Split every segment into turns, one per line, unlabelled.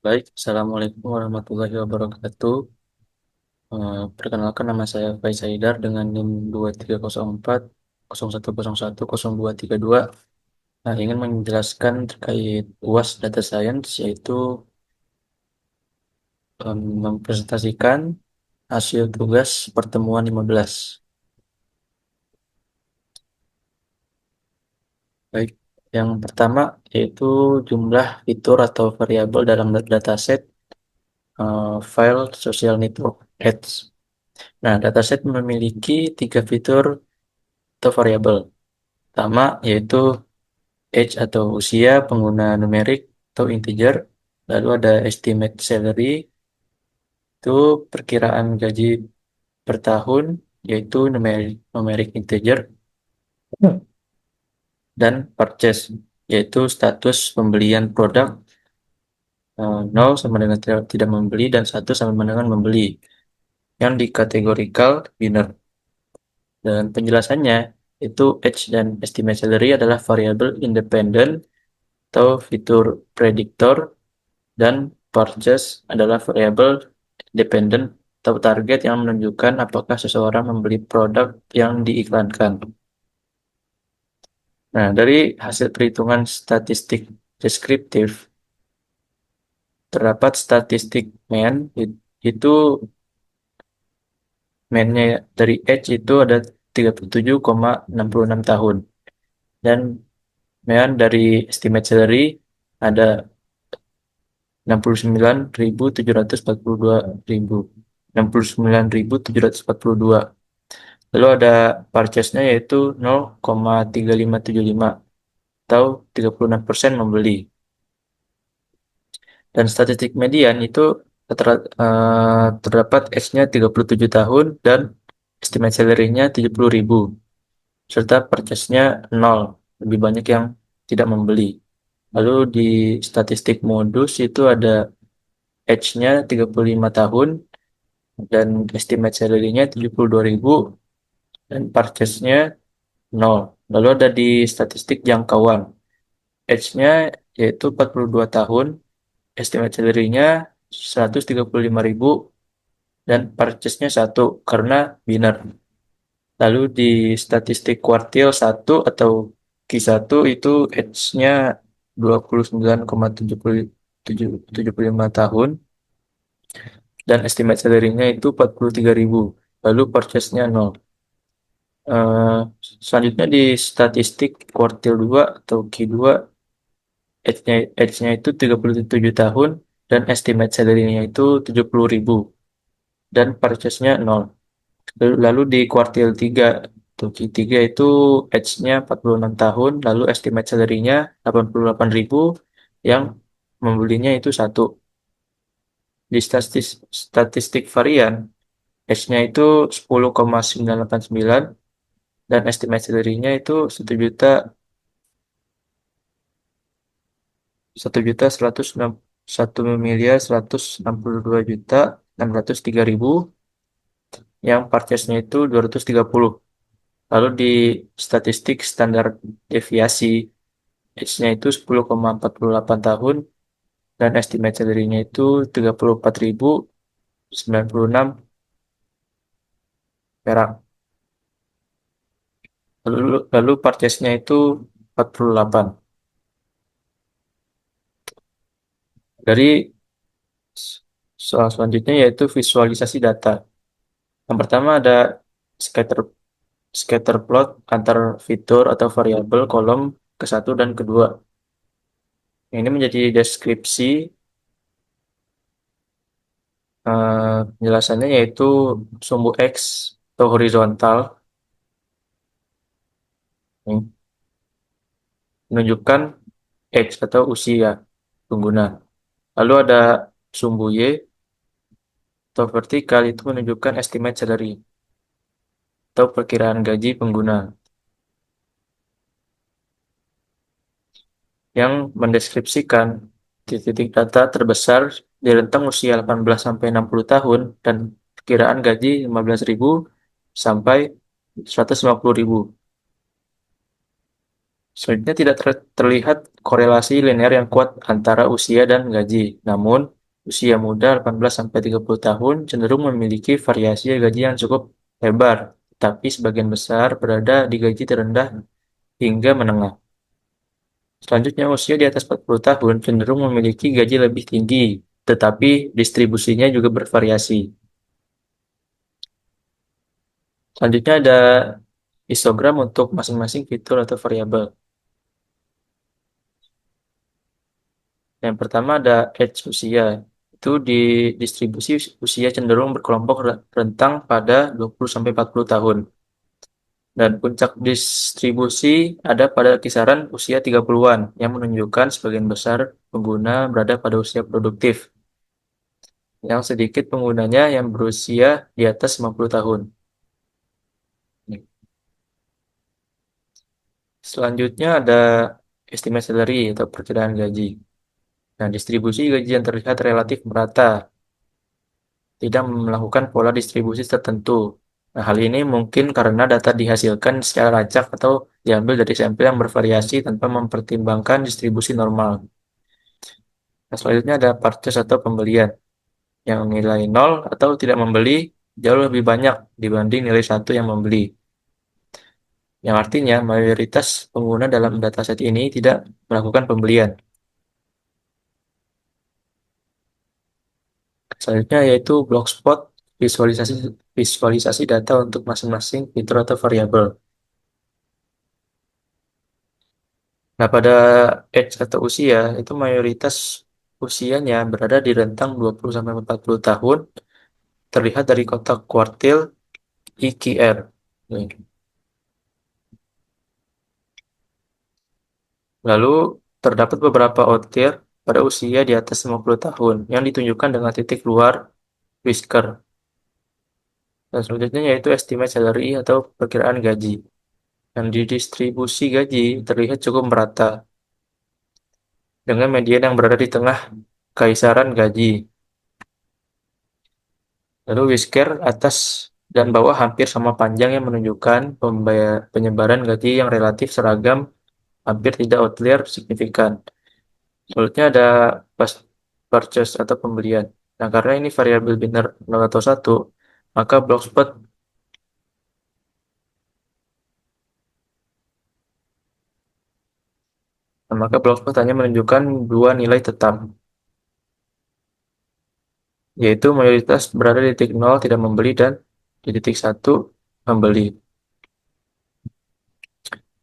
Baik, Assalamualaikum warahmatullahi wabarakatuh. Perkenalkan nama saya Faiz Haidar dengan NIM 2304 0101 0232. Nah, ingin menjelaskan terkait UAS Data Science, yaitu mempresentasikan hasil tugas pertemuan 15. Baik, yang pertama yaitu jumlah fitur atau variabel dalam dataset file social network Edge. Nah, dataset memiliki tiga fitur atau variabel. Pertama yaitu age atau usia pengguna numerik atau integer. Lalu ada estimate salary, itu perkiraan gaji per tahun, yaitu numerik integer. Dan purchase, yaitu status pembelian produk 0 sama dengan tidak membeli dan 1 sama dengan membeli, yang dikategorikan binary. Dan penjelasannya itu age dan estimate salary adalah variabel independen atau fitur prediktor, dan purchase adalah variabel dependent atau target yang menunjukkan apakah seseorang membeli produk yang diiklankan. Nah, dari hasil perhitungan statistik deskriptif, terdapat statistik itu mean-nya dari age itu ada 37,66 tahun, dan mean dari estimate salary ada 69.742 ribu. Lalu ada purchase-nya yaitu 0,3575 atau 36% membeli. Dan statistik median itu terdapat age-nya 37 tahun dan estimate salary-nya 70 ribu. Serta purchase-nya 0, lebih banyak yang tidak membeli. Lalu di statistik modus itu ada age-nya 35 tahun dan estimate salary-nya 72 ribu dan purchase-nya 0. Lalu ada di statistik jangkauan. Age-nya yaitu 42 tahun, estimate salary-nya 135 ribu, dan purchase-nya 1 karena binary. Lalu di statistik kuartil 1 atau Q1 itu age-nya 29,75 tahun dan estimate salary-nya itu 43 ribu. Lalu purchase-nya 0. Eh, Selanjutnya di statistik kuartil 2 atau Q2, age-nya itu 37 tahun dan estimate salary-nya itu 70 ribu dan purchase-nya 0. Lalu di kuartil 3 atau Q3 itu age-nya 46 tahun, lalu estimate salary-nya 88 ribu yang membelinya itu 1. Di statistik varian, age-nya itu 10,989 dan estimate salary-nya itu 1.161.163.603.603, yang purchase-nya itu 230. Lalu di statistik standar deviasi, age-nya itu 10,48 tahun dan estimate salary-nya itu 34.096 perak. Lalu purchase-nya itu 48. Dari soal selanjutnya yaitu visualisasi data. Yang pertama ada scatter scatter plot antar fitur atau variabel kolom ke-1 dan kedua. Ini menjadi deskripsi. Penjelasannya yaitu sumbu X atau horizontal ini menunjukkan age atau usia pengguna. Lalu ada sumbu Y atau vertikal itu menunjukkan estimate salary atau perkiraan gaji pengguna, yang mendeskripsikan titik data terbesar di rentang usia 18 sampai 60 tahun dan perkiraan gaji 15 ribu sampai 150 ribu. Selanjutnya tidak terlihat korelasi linear yang kuat antara usia dan gaji. Namun, usia muda 18-30 tahun cenderung memiliki variasi gaji yang cukup lebar, tapi sebagian besar berada di gaji terendah hingga menengah. Selanjutnya, usia di atas 40 tahun cenderung memiliki gaji lebih tinggi, tetapi distribusinya juga bervariasi. Selanjutnya ada histogram untuk masing-masing fitur atau variabel. Yang pertama ada age usia. Itu di distribusi usia cenderung berkelompok rentang pada 20-40 tahun. Dan puncak distribusi ada pada kisaran usia 30-an yang menunjukkan sebagian besar pengguna berada pada usia produktif. Yang sedikit penggunanya yang berusia di atas 50 tahun. Selanjutnya ada estimate salary atau perkiraan gaji. Nah, distribusi gaji yang terlihat relatif merata, tidak melakukan pola distribusi tertentu. Nah, hal ini mungkin karena data dihasilkan secara acak atau diambil dari sampel yang bervariasi tanpa mempertimbangkan distribusi normal. Nah, selanjutnya ada purchase atau pembelian, yang nilai 0 atau tidak membeli jauh lebih banyak dibanding nilai 1 yang membeli. Yang artinya mayoritas pengguna dalam dataset ini tidak melakukan pembelian. Selanjutnya yaitu Blogspot, visualisasi visualisasi data untuk masing-masing fitur atau variabel. Nah, pada age atau usia, itu mayoritas usianya berada di rentang 20-40 tahun, terlihat dari kotak kuartil IQR. Nih. Lalu, terdapat beberapa outlier pada usia di atas 50 tahun, yang ditunjukkan dengan titik luar whisker. Dan selanjutnya yaitu estimate salary atau perkiraan gaji. Yang di distribusi gaji terlihat cukup merata, dengan median yang berada di tengah kaisaran gaji. Lalu whisker atas dan bawah hampir sama panjang yang menunjukkan penyebaran gaji yang relatif seragam, hampir tidak outlier signifikan. Selanjutnya ada purchase atau pembelian. Nah, karena ini variabel biner 0 atau 1, maka Blogspot hanya menunjukkan dua nilai tetap, yaitu mayoritas berada di titik 0 tidak membeli dan di titik 1 membeli.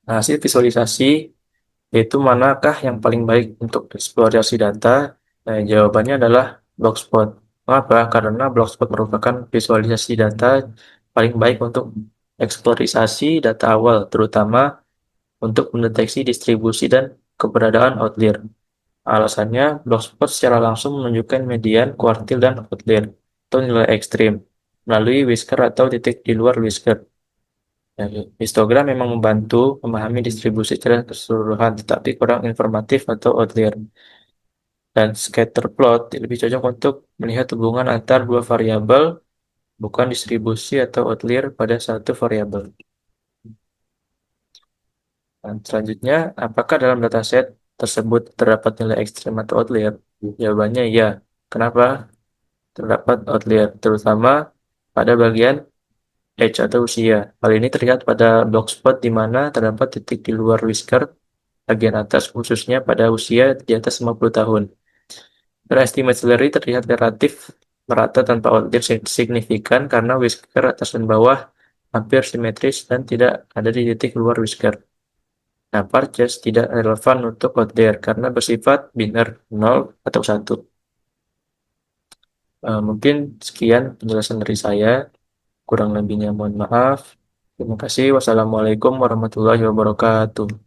Nah, hasil visualisasi yaitu manakah yang paling baik untuk eksplorasi data? Nah, jawabannya adalah Blogspot. Mengapa? Karena Blogspot merupakan visualisasi data paling baik untuk eksplorasi data awal, terutama untuk mendeteksi distribusi dan keberadaan outlier. Alasannya, Blogspot secara langsung menunjukkan median, kuartil, dan outlier, atau nilai ekstrim, melalui whisker atau titik di luar whisker. Ya, histogram memang membantu memahami distribusi secara keseluruhan, tetapi kurang informatif atau outlier. Dan scatter plot lebih cocok untuk melihat hubungan antar dua variabel, bukan distribusi atau outlier pada satu variabel. Dan selanjutnya, apakah dalam dataset tersebut terdapat nilai ekstrim atau outlier? Jawabannya iya. Kenapa? Terdapat outlier, terutama pada bagian age atau usia. Hal ini terlihat pada Blogspot di mana terdapat titik di luar whisker bagian atas, khususnya pada usia di atas 50 tahun. Dan estimate salary terlihat relatif merata tanpa outlier signifikan karena whisker atas dan bawah hampir simetris dan tidak ada di titik luar whisker. Nah, purchase tidak relevan untuk outlier karena bersifat biner 0 atau 1. Mungkin sekian penjelasan dari saya. Kurang lebihnya mohon maaf. Terima kasih. Wassalamualaikum warahmatullahi wabarakatuh.